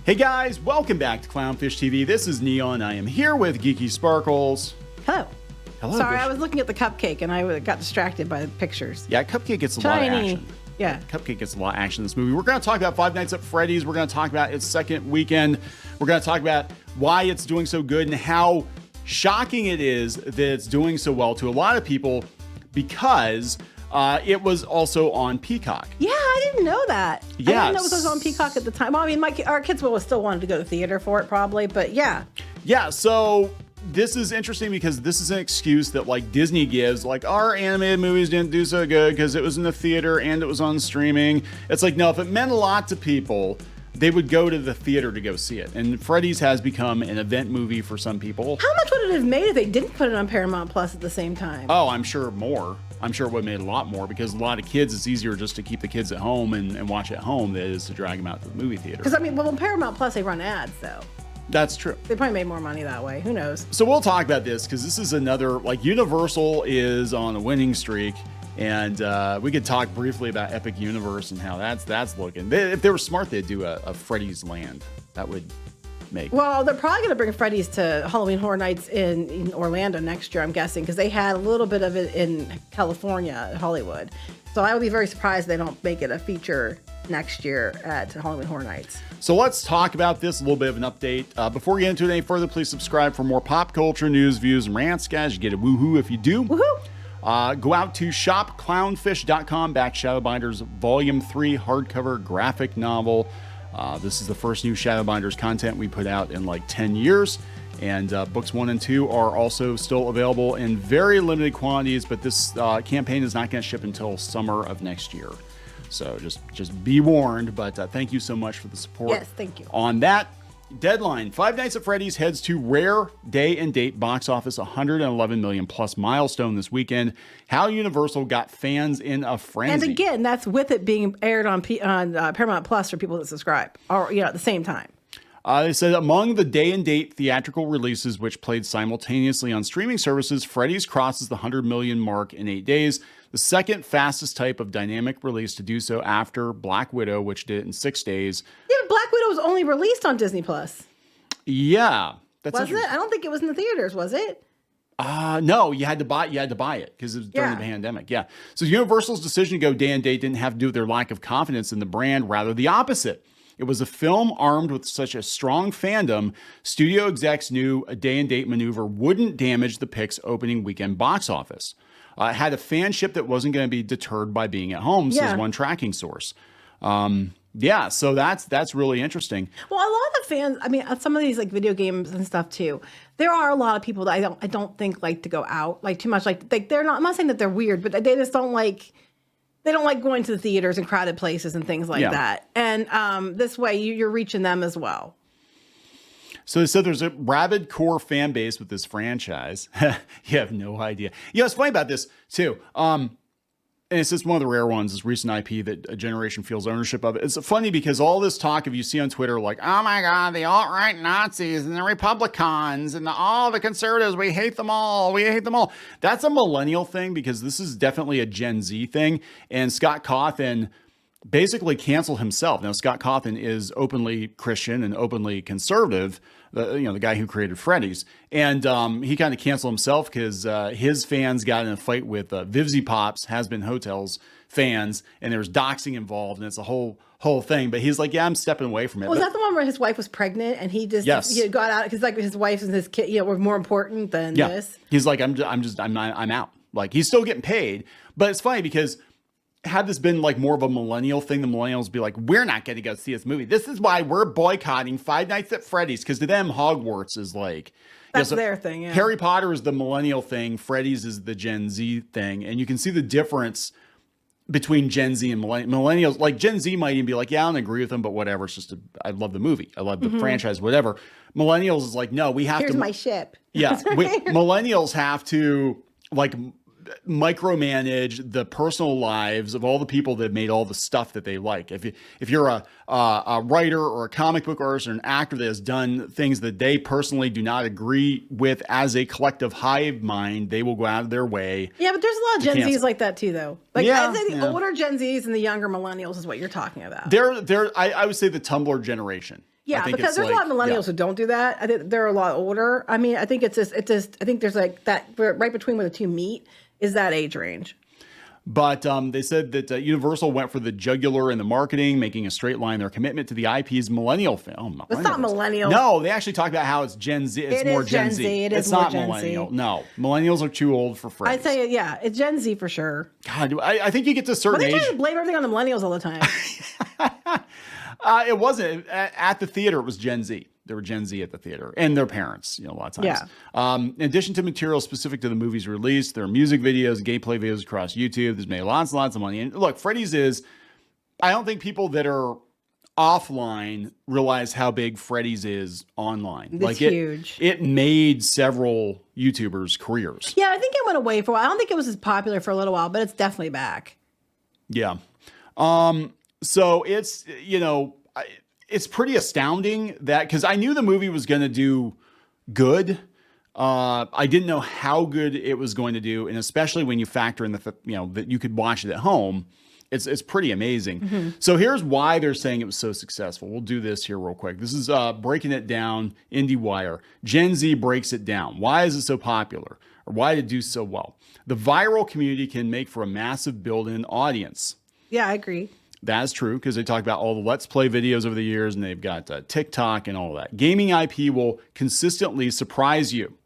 Hey guys, welcome back to Clownfish TV. This is Neon. I am here with Geeky Sparkles. Hello. Hello. Sorry, Bish. I was looking at the cupcake and I got distracted by the pictures. Yeah, Cupcake gets a lot of Shiny. action. Yeah. Cupcake gets a lot of action in this movie. We're going to talk about Five Nights at Freddy's. We're going to talk about its second weekend. We're going to talk about why it's doing so good and how shocking it is that it's doing so well to a lot of people because it was also on Peacock. Yeah, I didn't know that. I didn't know it Yes. was on Peacock at the time. Well, I mean, our kids will still wanted to go to theater for it probably, but yeah. Yeah, so this is interesting because this is an excuse that like Disney gives, like our animated movies didn't do so good because it was in the theater and it was on streaming. It's like, no, if it meant a lot to people, they would go to the theater to go see it. And Freddy's has become an event movie for some people. How much would it have made if they didn't put it on Paramount Plus at the same time? Oh, I'm sure more. I'm sure it would have made a lot more because a lot of kids, it's easier just to keep the kids at home and watch at home than it is to drag them out to the movie theater. Because, I mean, well, on Paramount Plus, they run ads, though. That's true. They probably made more money that way. Who knows? So we'll talk about this because this is another, like Universal is on a winning streak. And we could talk briefly about Epic Universe and how that's looking. If they were smart, they'd do a Freddy's Land. That would make. Well, they're probably going to bring Freddy's to Halloween Horror Nights in Orlando next year, I'm guessing, because they had a little bit of it in California, Hollywood. So I would be very surprised they don't make it a feature next year at Halloween Horror Nights. So let's talk about this, a little bit of an update. Before we get into it any further, please subscribe for more pop culture news, views, and rants, guys. You get a woohoo if you do. Woohoo! Go out to shopclownfish.com, Shadowbinders Volume 3 hardcover graphic novel. This is the first new Shadowbinders content we put out in like 10 years. And books 1 and 2 are also still available in very limited quantities, but this campaign is not going to ship until summer of next year. So just be warned, but thank you so much for the support. Yes, thank you. On that deadline, Five Nights at Freddy's heads to rare day and date box office 111 million plus milestone this weekend. How Universal got fans in a frenzy. And again, that's with it being aired on Paramount Plus for people that subscribe, or at the same time. They said among the day and date theatrical releases, which played simultaneously on streaming services, Freddy's crosses the 100 million mark in 8 days, the second fastest type of dynamic release to do so after Black Widow, which did it in 6 days. Yeah, but Black Widow was only released on Disney Plus. Yeah, that's Wasn't it? I don't think it was in the theaters, was it? No, you had to buy it because it was during the pandemic. Yeah. So Universal's decision to go day and date didn't have to do with their lack of confidence in the brand, rather the opposite. It was a film armed with such a strong fandom, studio execs knew a day and date maneuver wouldn't damage the Pic's opening weekend box office. It had a fanship that wasn't going to be deterred by being at home, says one tracking source. So that's really interesting. Well, a lot of the fans, I mean, some of these like video games and stuff too. There are a lot of people that I don't think like to go out like too much. Like they're not. I'm not saying that they're weird, but they just don't like. They don't like going to the theaters and crowded places and things like that. And this way, you're reaching them as well. So they said there's a rabid core fan base with this franchise. You have no idea. It's funny about this too. And it's just one of the rare ones, this recent IP that a generation feels ownership of. It's funny because all this talk of you see on Twitter, like, oh my God, the alt-right Nazis and the Republicans and all the conservatives, we hate them all. We hate them all. That's a millennial thing because this is definitely a Gen Z thing. And Scott Cawthon basically canceled himself. Now, Scott Cawthon is openly Christian and openly conservative, the guy who created Freddy's. And he kind of canceled himself because his fans got in a fight with Vivzy Pops, Has Been Hotels fans, and there was doxing involved, and it's a whole thing. But he's like, yeah, I'm stepping away from it. Was that the one where his wife was pregnant and he just got out because like his wife and his kid were more important than this? He's like, I'm out. Like he's still getting paid, but it's funny because had this been like more of a millennial thing, the millennials would be like, we're not going to go see this movie. This is why we're boycotting Five Nights at Freddy's, because to them, Hogwarts is like... That's their thing, yeah. Harry Potter is the millennial thing. Freddy's is the Gen Z thing. And you can see the difference between Gen Z and millennials. Like Gen Z might even be like, yeah, I don't agree with them, but whatever. It's just, I love the movie. I love the franchise, whatever. Millennials is like, no, we have to... Here's my ship. Yeah. Millennials have to like... micromanage the personal lives of all the people that made all the stuff that they like. If you're a writer or a comic book artist or an actor that has done things that they personally do not agree with as a collective hive mind, they will go out of their way. Yeah, but there's a lot of Gen Zs like that too, though. Like I'd say the older Gen Zs and the younger millennials is what you're talking about. I would say the Tumblr generation. Yeah, think because it's there's a lot of like- millennials who don't do that. I think they're a lot older. I mean, I think it's just, I think there's like that right between where the two meet is that age range. But they said that Universal went for the jugular in the marketing, making a straight line their commitment to the IP's millennial film. It's not millennial. No, they actually talk about how it's Gen Z. It's It more is Gen Gen Z. Z. It is It's more not Gen Z. millennial. No, millennials are too old for Freddy's. I'd say, yeah, it's Gen Z for sure. God, I think you get to a But certain they age. try to blame everything on the millennials all the time. It wasn't at the theater. It was Gen Z. There were Gen Z at the theater and their parents, a lot of times. Yeah. In addition to material specific to the movie's release, there are music videos, gameplay videos across YouTube. There's made lots and lots of money. And look, Freddy's is, I don't think people that are offline realize how big Freddy's is online. It's huge. It made several YouTubers careers. Yeah, I think it went away for a while. I don't think it was as popular for a little while, but it's definitely back. Yeah. So it's, it's pretty astounding that, because I knew the movie was going to do good. I didn't know how good it was going to do. And especially when you factor in that you could watch it at home, it's pretty amazing. Mm-hmm. So here's why they're saying it was so successful. We'll do this here real quick. This is breaking it down, IndieWire. Gen Z breaks it down. Why is it so popular? Or why did it do so well? The viral community can make for a massive built-in audience. Yeah, I agree. That is true, because they talk about all the Let's Play videos over the years, and they've got TikTok and all that. Gaming IP will consistently surprise you.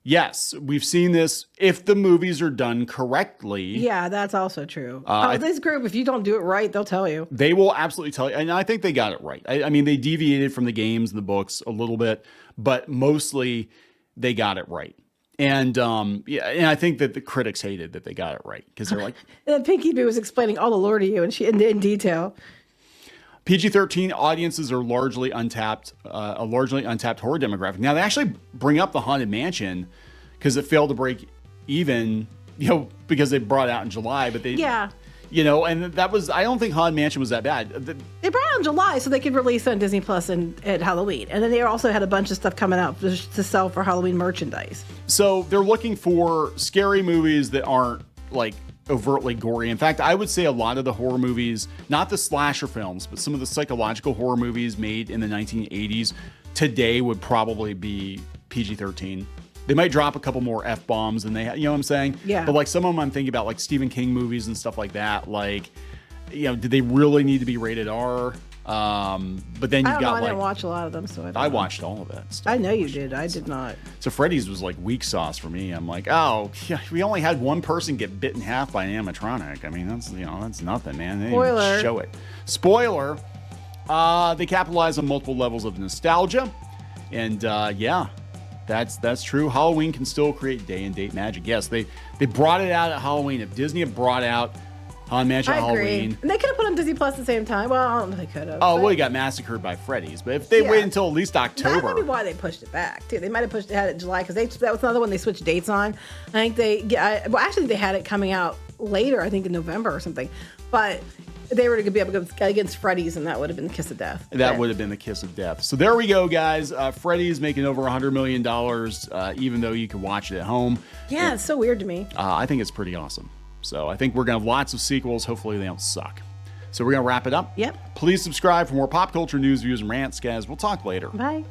Yes, we've seen this if the movies are done correctly. Yeah, that's also true. This group, if you don't do it right, they'll tell you. They will absolutely tell you. And I think they got it right. I mean, they deviated from the games and the books a little bit, but mostly they got it right. And and I think that the critics hated that they got it right, because they're like, And then Pinky Boo was explaining all the lore to you, and she in detail. PG-13 audiences are largely untapped, a largely untapped horror demographic. Now, they actually bring up the Haunted Mansion because it failed to break even, because they brought it out in July, but they, Yeah. and that was, I don't think Haunted Mansion was that bad. They brought it in July so they could release it on Disney Plus at Halloween. And then they also had a bunch of stuff coming out to sell for Halloween merchandise. So they're looking for scary movies that aren't like overtly gory. In fact, I would say a lot of the horror movies, not the slasher films, but some of the psychological horror movies made in the 1980s today would probably be PG-13. They might drop a couple more F-bombs than they had, you know what I'm saying? Yeah. But like some of them I'm thinking about, like Stephen King movies and stuff like that. Like, did they really need to be rated R? But then I you've don't know. got I didn't like, watch a lot of them, so I don't I know. watched all of that stuff. I know you did. I did not. So Freddy's was like weak sauce for me. I'm like, oh, yeah, we only had one person get bit in half by an animatronic. I mean, that's nothing, man. They didn't even Spoiler. show it. Spoiler. They capitalize on multiple levels of nostalgia, and yeah, that's true. Halloween can still create day and date magic. Yes, they brought it out at Halloween. If Disney had brought out Haunted Mansion I agree. Halloween. And they could have put on Disney Plus at the same time. Well, I don't know if they could have. Oh, but well, he got massacred by Freddy's. But if they Yeah. wait until at least That might be October, why they pushed it back too. They might have had it in July because that was another one they switched dates on. I think actually they had it coming out later. I think in November or something. But they were going to be able to go against Freddy's, and that would have been the kiss of death. that would have been the kiss of death. So there we go, guys. Freddy's making over $100 million, even though you can watch it at home. Yeah, it's so weird to me. I think it's pretty awesome. So I think we're going to have lots of sequels. Hopefully they don't suck. So we're going to wrap it up. Yep. Please subscribe for more pop culture news, views, and rants, guys. We'll talk later. Bye.